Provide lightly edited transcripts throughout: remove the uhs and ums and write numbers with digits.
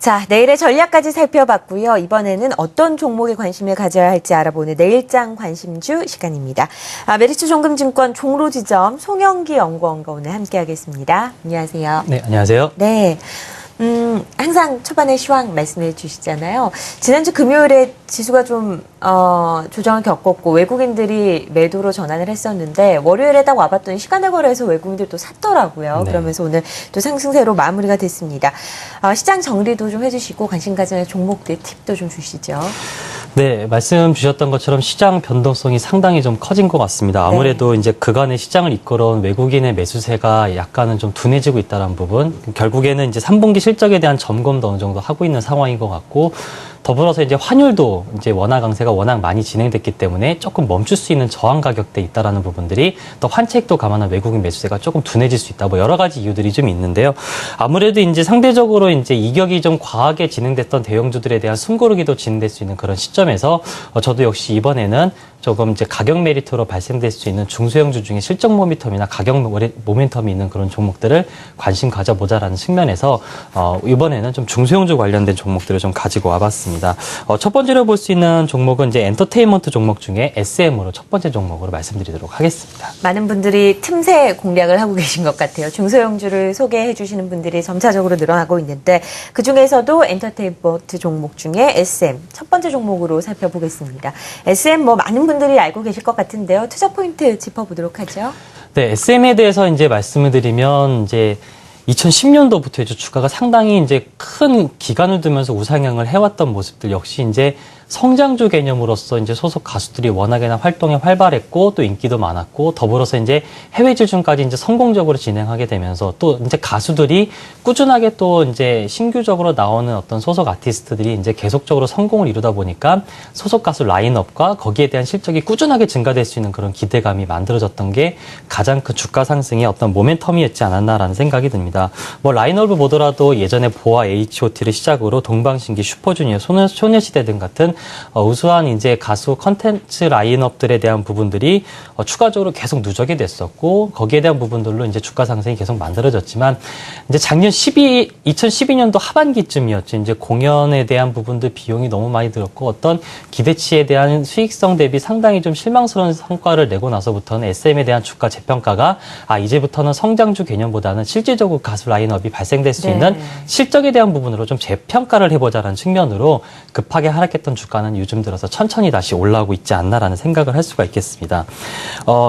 자, 내일의 전략까지 살펴봤고요. 이번에는 어떤 종목에 관심을 가져야 할지 알아보는 내일장 관심주 시간입니다. 메리츠 종금증권 종로지점 송영기 연구원과 오늘 함께하겠습니다. 안녕하세요. 네, 안녕하세요. 네. 항상 초반에 시황 말씀해 주시잖아요. 지난주 금요일에 지수가 좀 조정을 겪었고 외국인들이 매도로 전환을 했었는데 월요일에 딱 와봤더니 시간에 걸어서 외국인들이 또 샀더라고요. 네. 그러면서 오늘 또 상승세로 마무리가 됐습니다. 시장 정리도 좀 해주시고 관심 가져야 종목들 팁도 좀 주시죠. 네, 말씀 주셨던 것처럼 시장 변동성이 상당히 좀 커진 것 같습니다. 아무래도 이제 그간의 시장을 이끌어온 외국인의 매수세가 약간은 좀 둔해지고 있다는 부분, 결국에는 이제 3분기 실적에 대한 점검도 어느 정도 하고 있는 상황인 것 같고, 더불어서 이제 환율도 이제 원화 강세가 워낙 많이 진행됐기 때문에 조금 멈출 수 있는 저항 가격대에 있다라는 부분들이 또 환책도 감안한 외국인 매수세가 조금 둔해질 수 있다. 뭐 여러 가지 이유들이 좀 있는데요. 아무래도 이제 상대적으로 이제 이격이 좀 과하게 진행됐던 대형주들에 대한 숨고르기도 진행될 수 있는 그런 시점에서 저도 역시 이번에는 조금 이제 가격 메리트로 발생될 수 있는 중소형주 중에 실적 모멘텀이나 가격 모멘텀이 있는 그런 종목들을 관심 가져보자라는 측면에서 이번에는 좀 중소형주 관련된 종목들을 좀 가지고 와봤습니다. 첫 번째로 볼 수 있는 종목은 이제 엔터테인먼트 종목 중에 SM으로 첫 번째 종목으로 말씀드리도록 하겠습니다. 많은 분들이 틈새 공략을 하고 계신 것 같아요. 중소형주를 소개해 주시는 분들이 점차적으로 늘어나고 있는데 그중에서도 엔터테인먼트 종목 중에 SM 첫 번째 종목으로 살펴보겠습니다. SM 뭐 많은 분들이 알고 계실 것 같은데요. 투자 포인트 짚어보도록 하죠. 네, SM에 대해서 이제 말씀을 드리면 이제 2010년도부터 이제 주가가 상당히 이제 큰 기간을 두면서 우상향을 해왔던 모습들 역시 이제 성장주 개념으로서 이제 소속 가수들이 워낙에나 활동이 활발했고 또 인기도 많았고 더불어서 이제 해외 진출까지 이제 성공적으로 진행하게 되면서 또 이제 가수들이 꾸준하게 또 이제 신규적으로 나오는 어떤 소속 아티스트들이 이제 계속적으로 성공을 이루다 보니까 소속 가수 라인업과 거기에 대한 실적이 꾸준하게 증가될 수 있는 그런 기대감이 만들어졌던 게 가장 큰 주가 상승의 어떤 모멘텀이었지 않았나라는 생각이 듭니다. 뭐 라인업을 보더라도 예전에 보아 H.O.T를 시작으로 동방신기, 슈퍼주니어, 소녀시대 등 같은 우수한 이제 가수 컨텐츠 라인업들에 대한 부분들이 추가적으로 계속 누적이 됐었고 거기에 대한 부분들로 이제 주가 상승이 계속 만들어졌지만 이제 작년 2012년도 하반기쯤이었죠. 이제 공연에 대한 부분들 비용이 너무 많이 들었고 어떤 기대치에 대한 수익성 대비 상당히 좀 실망스러운 성과를 내고 나서부터는 SM에 대한 주가 재평가가 이제부터는 성장주 개념보다는 실질적으로 가수 라인업이 발생될 수 있는 실적에 대한 부분으로 좀 재평가를 해보자라는 측면으로 급하게 하락했던 주가는 요즘 들어서 천천히 다시 올라오고 있지 않나라는 생각을 할 수가 있겠습니다.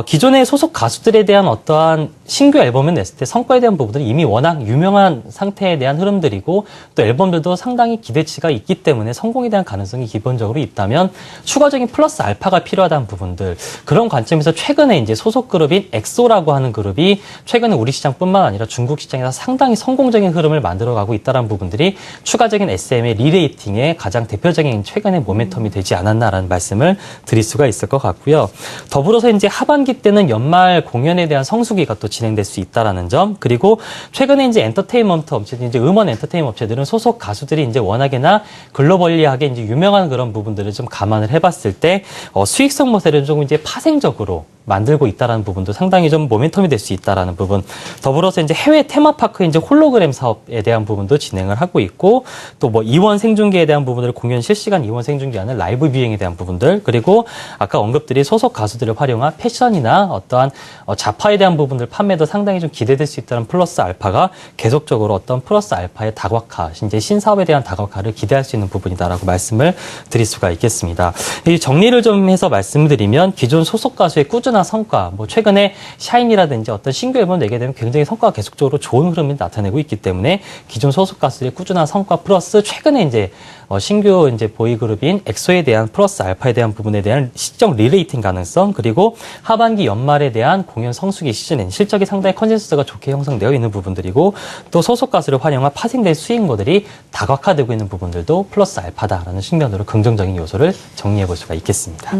기존의 소속 가수들에 대한 어떠한 신규 앨범을 냈을 때 성과에 대한 부분들이 이미 워낙 유명한 상태에 대한 흐름들이고 또 앨범들도 상당히 기대치가 있기 때문에 성공에 대한 가능성이 기본적으로 있다면 추가적인 플러스 알파가 필요하다는 부분들 그런 관점에서 최근에 이제 소속 그룹인 엑소라고 하는 그룹이 최근에 우리 시장뿐만 아니라 중국 시장에서 상당히 성공적인 흐름을 만들어가고 있다는 부분들이 추가적인 SM의 리레이팅의 가장 대표적인 최근의 모멘텀이 되지 않았나라는 말씀을 드릴 수가 있을 것 같고요. 더불어서 이제 하반기 때는 연말 공연에 대한 성수기가 또 진행될 수 있다라는 점, 그리고 최근에 이제 엔터테인먼트 업체들, 이제 음원 엔터테인먼트 업체들은 소속 가수들이 이제 워낙에나 글로벌리하게 이제 유명한 그런 부분들을 좀 감안을 해봤을 때 수익성 모델을 조금 이제 파생적으로 만들고 있다라는 부분도 상당히 좀 모멘텀이 될 수 있다라는 부분. 더불어서 이제 해외 테마파크 이제 홀로그램 사업에 대한 부분도 진행을 하고 있고 또 뭐 이원 생중계에 대한 부분들 공연 실시간 이원 생중계하는 라이브 뷰잉에 대한 부분들 그리고 아까 언급드린 소속 가수들을 활용한 패션이나 어떠한 자파에 대한 부분들 판매도 상당히 좀 기대될 수 있다는 플러스 알파가 계속적으로 어떤 플러스 알파의 다각화, 이제 신사업에 대한 다각화를 기대할 수 있는 부분이다라고 말씀을 드릴 수가 있겠습니다. 이 정리를 좀 해서 말씀드리면 기존 소속 가수의 꾸준한 성과, 뭐 최근에 샤인이라든지 어떤 신규 앨범 내게 되면 굉장히 성과가 계속적으로 좋은 흐름을 나타내고 있기 때문에 기존 소속 가수들의 꾸준한 성과 플러스 최근에 이제 신규 이제 보이그룹인 엑소에 대한 플러스 알파에 대한 부분에 대한 시적 리레이팅 가능성 그리고 하반기 연말에 대한 공연 성수기 시즌엔 실적이 상당히 컨센서스가 좋게 형성되어 있는 부분들이고 또 소속 가수를 활용한 파생된 수익모델이 다각화되고 있는 부분들도 플러스 알파다라는 측면으로 긍정적인 요소를 정리해 볼 수가 있겠습니다.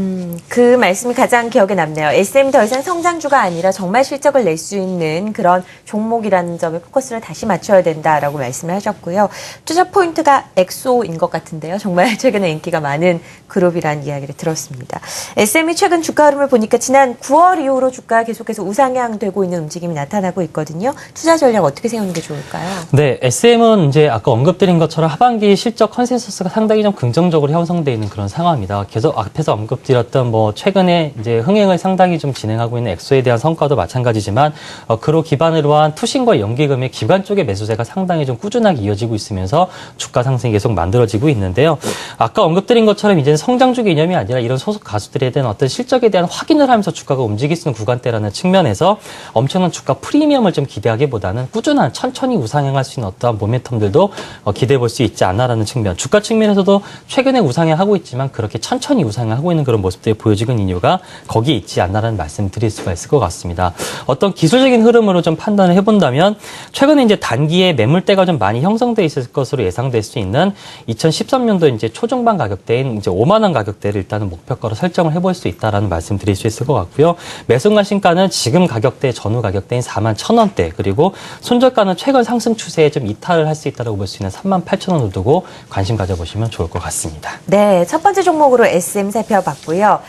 그 말씀이 가장 기억에 남네요. SM이 더 이상 성장주가 아니라 정말 실적을 낼 수 있는 그런 종목이라는 점에 포커스를 다시 맞춰야 된다라고 말씀을 하셨고요. 투자 포인트가 엑소인 것 같아요. 같은데요. 정말 최근에 인기가 많은 그룹이라는 이야기를 들었습니다. SM이 최근 주가 흐름을 보니까 지난 9월 이후로 주가가 계속해서 우상향되고 있는 움직임이 나타나고 있거든요. 투자 전략 어떻게 세우는 게 좋을까요? 네, SM은 이제 아까 언급드린 것처럼 하반기 실적 컨센서스가 상당히 좀 긍정적으로 형성되어 있는 그런 상황입니다. 계속 앞에서 언급드렸던 뭐 최근에 이제 흥행을 상당히 좀 진행하고 있는 엑소에 대한 성과도 마찬가지지만 그로 기반으로 한 투신과 연기금의 기관 쪽의 매수세가 상당히 좀 꾸준하게 이어지고 있으면서 주가 상승이 계속 만들어지고 있는데요. 아까 언급드린 것처럼 이제는 성장주 개념이 아니라 이런 소속 가수들에 대한 어떤 실적에 대한 확인을 하면서 주가가 움직일 수 있는 구간대라는 측면에서 엄청난 주가 프리미엄을 좀 기대하기보다는 꾸준한 천천히 우상향할 수 있는 어떠한 모멘텀들도 기대해 볼 수 있지 않나라는 측면. 주가 측면에서도 최근에 우상향하고 있지만 그렇게 천천히 우상향하고 있는 그런 모습들이 보여지는 이유가 거기에 있지 않나라는 말씀 드릴 수가 있을 것 같습니다. 어떤 기술적인 흐름으로 좀 판단을 해본다면 최근에 이제 단기에 매물대가 좀 많이 형성돼 있을 것으로 예상될 수 있는 2013년도 이제 초중반 가격대인 이제 5만 원 가격대를 일단은 목표가로 설정을 해볼 수 있다라는 말씀 드릴 수 있을 것 같고요. 매수가 신가는 지금 가격대 전후 가격대인 4만 1,000원대 그리고 손절가는 최근 상승 추세에 좀 이탈을 할 수 있다고 볼 수 있는 3만 8,000원을 두고 관심 가져보시면 좋을 것 같습니다. 네, 첫 번째 종목으로 SM 살펴봤고요.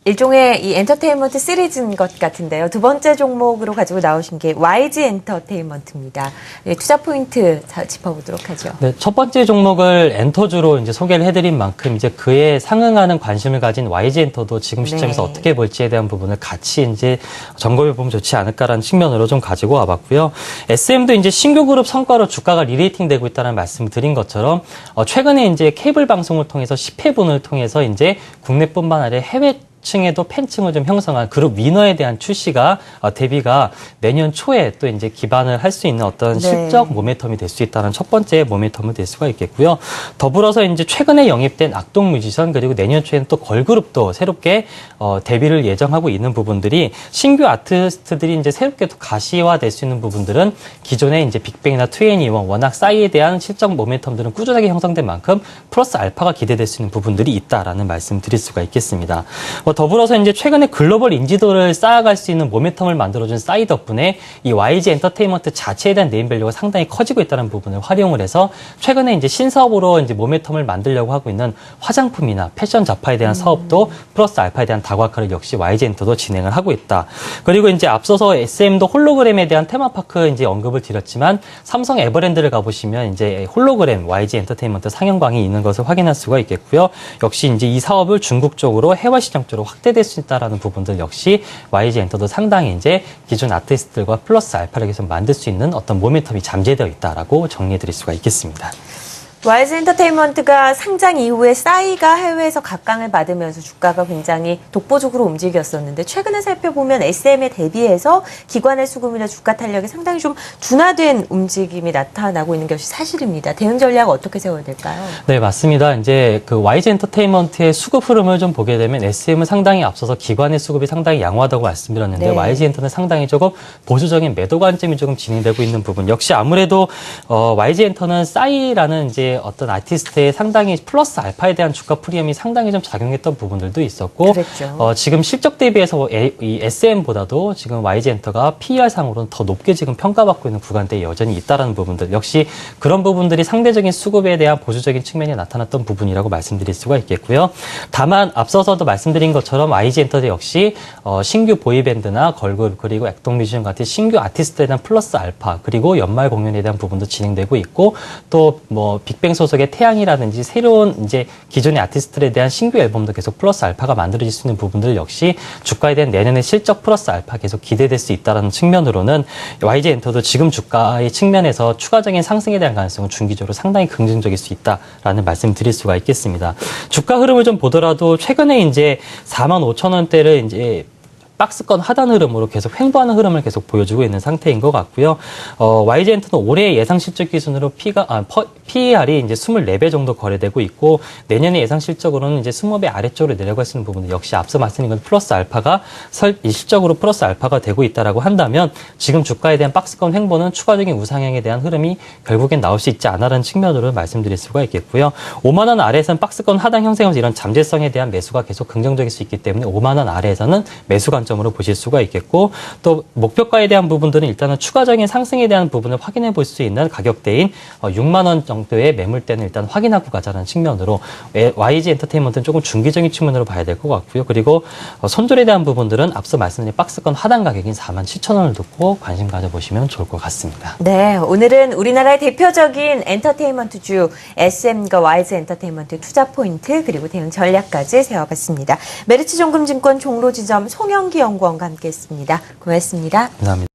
일종의 이 엔터테인먼트 시리즈인 것 같은데요. 두 번째 종목으로 가지고 나오신 게 YG 엔터테인먼트입니다. 네, 투자 포인트 짚어보도록 하죠. 네, 첫 번째 종목을 엔터주로 이제 소개를 해드린 만큼 이제 그에 상응하는 관심을 가진 YG 엔터도 지금 시점에서 네. 어떻게 볼지에 대한 부분을 같이 이제 점검해 보면 좋지 않을까라는 측면으로 좀 가지고 와봤고요. SM도 이제 신규 그룹 성과로 주가가 리레이팅 되고 있다는 말씀을 드린 것처럼 최근에 이제 케이블 방송을 통해서 10회분을 통해서 이제 국내뿐만 아니라 해외 층에도 팬층을 좀 형성한 그룹 위너에 대한 출시가 데뷔가 내년 초에 또 이제 기반을 할 수 있는 어떤 실적 모멘텀이 될 수 있다는 첫 번째 모멘텀을 될 수가 있겠고요. 더불어서 이제 최근에 영입된 악동 뮤지션 그리고 내년 초에는 또 걸그룹도 새롭게 데뷔를 예정하고 있는 부분들이 신규 아티스트들이 이제 새롭게 또 가시화될 수 있는 부분들은 기존의 이제 빅뱅이나 2NE1 워낙 싸이에 대한 실적 모멘텀들은 꾸준하게 형성된 만큼 플러스 알파가 기대될 수 있는 부분들이 있다라는 말씀 드릴 수가 있겠습니다. 더불어서 이제 최근에 글로벌 인지도를 쌓아갈 수 있는 모멘텀을 만들어준 싸이 덕분에 이 YG 엔터테인먼트 자체에 대한 네임밸류가 상당히 커지고 있다는 부분을 활용을 해서 최근에 이제 신사업으로 이제 모멘텀을 만들려고 하고 있는 화장품이나 패션 잡화에 대한 사업도 플러스 알파에 대한 다각화를 역시 YG 엔터도 진행을 하고 있다. 그리고 이제 앞서서 SM도 홀로그램에 대한 테마파크 이제 언급을 드렸지만 삼성 에버랜드를 가보시면 이제 홀로그램 YG 엔터테인먼트 상영관이 있는 것을 확인할 수가 있겠고요. 역시 이제 이 사업을 중국 쪽으로 해외 시장 쪽으로 확대될 수 있다라는 부분들 역시 YG 엔터도 상당히 이제 기존 아티스트들과 플러스 알파를 계속 만들 수 있는 어떤 모멘텀이 잠재되어 있다라고 정리해 드릴 수가 있겠습니다. YG 엔터테인먼트가 상장 이후에 싸이가 해외에서 각광을 받으면서 주가가 굉장히 독보적으로 움직였었는데 최근에 살펴보면 SM에 대비해서 기관의 수급이나 주가 탄력이 상당히 좀 둔화된 움직임이 나타나고 있는 것이 사실입니다. 대응 전략 어떻게 세워야 될까요? 네, 맞습니다. 이제 그 YG 엔터테인먼트의 수급 흐름을 좀 보게 되면 SM은 상당히 앞서서 기관의 수급이 상당히 양호하다고 말씀드렸는데 네. YG 엔터는 상당히 조금 보수적인 매도 관점이 조금 진행되고 있는 부분. 역시 아무래도 YG 엔터는 싸이라는 이제 어떤 아티스트의 상당히 플러스 알파에 대한 주가 프리미엄이 상당히 좀 작용했던 부분들도 있었고 지금 실적 대비해서 이 SM보다도 지금 YG 엔터가 PER 상으로는 더 높게 지금 평가받고 있는 구간대에 여전히 있다라는 부분들 역시 그런 부분들이 상대적인 수급에 대한 보수적인 측면이 나타났던 부분이라고 말씀드릴 수가 있겠고요. 다만 앞서서도 말씀드린 것처럼 YG 엔터도 역시 신규 보이밴드나 걸그룹 그리고 액동 뮤지션 같은 신규 아티스트에 대한 플러스 알파 그리고 연말 공연에 대한 부분도 진행되고 있고 또 뭐 빅뱅 소속의 태양이라든지 새로운 이제 기존의 아티스트들에 대한 신규 앨범도 계속 플러스 알파가 만들어질 수 있는 부분들 역시 주가에 대한 내년의 실적 플러스 알파 계속 기대될 수 있다는 측면으로는 YG 엔터도 지금 주가의 측면에서 추가적인 상승에 대한 가능성은 중기적으로 상당히 긍정적일 수 있다라는 말씀 드릴 수가 있겠습니다. 주가 흐름을 좀 보더라도 최근에 이제 45,000원대를 이제 박스권 하단 흐름으로 계속 횡보하는 흐름을 계속 보여주고 있는 상태인 것 같고요. YG 엔터는 올해 예상 실적 기준으로 PER이 이제 24배 정도 거래되고 있고 내년에 예상 실적으로는 이제 20배 아래쪽으로 내려갈 수 있는 부분은 역시 앞서 말씀드린 건 플러스 알파가 실적으로 플러스 알파가 되고 있다라고 한다면 지금 주가에 대한 박스권 횡보는 추가적인 우상향에 대한 흐름이 결국엔 나올 수 있지 않나라는 측면으로 말씀드릴 수가 있겠고요. 5만 원 아래에서는 박스권 하단 형성에서 이런 잠재성에 대한 매수가 계속 긍정적일 수 있기 때문에 5만 원 아래에서는 매수 관점 관점으로 보실 수가 있겠고 또 목표가에 대한 부분들은 일단은 추가적인 상승에 대한 부분을 확인해 볼 수 있는 가격대인 6만 원 정도의 매물대는 일단 확인하고 가자는 측면으로 YG 엔터테인먼트는 조금 중기적인 측면으로 봐야 될 것 같고요. 그리고 손절에 대한 부분들은 앞서 말씀드린 박스권 하단 가격인 47,000원을 두고 관심 가져보시면 좋을 것 같습니다. 네, 오늘은 우리나라의 대표적인 엔터테인먼트주 SM과 YG 엔터테인먼트 투자 포인트 그리고 대응 전략까지 세워봤습니다. 메리츠종금증권 종로지점 송영기 연구원과 함께했습니다. 고맙습니다. 감사합니다.